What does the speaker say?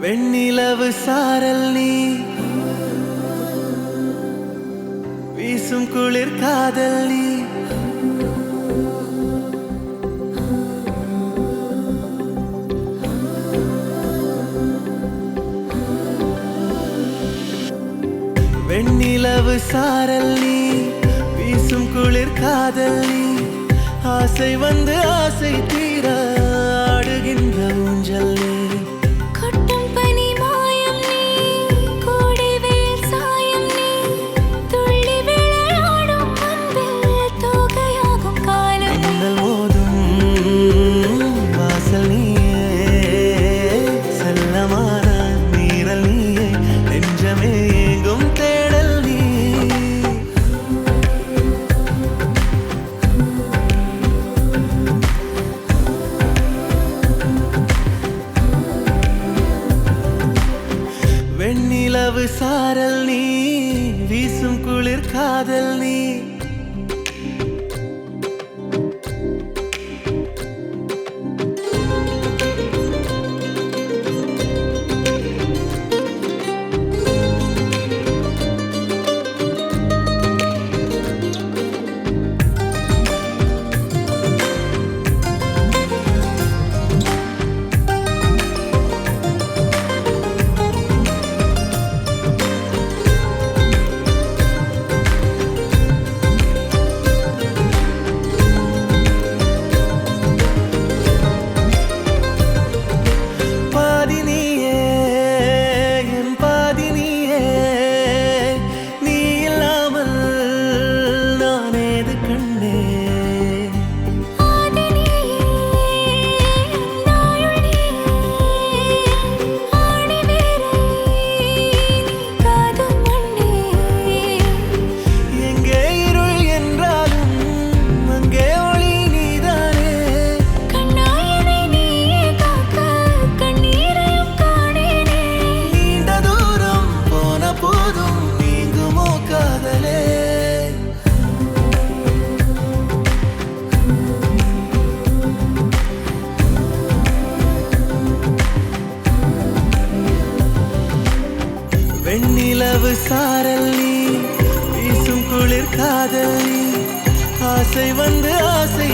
வெண்ணிலவு சாரல் நீ வீசும் குளிர் காதல் நீ வெண்ணிலவு சாரல் நீ வீசும் குளிர் காதல் நீ ஆசை வந்து ஆசை தீர ஆடுகின்ற ஊஞ்சல் நீ வெண்ணிலவு சாரல் நீ வீசும் குளிர் காதல் நீ வெண்ணிலவு சாரல் நீ வீசும் குளிர் காதல் நீ ஆசை வந்து ஆசை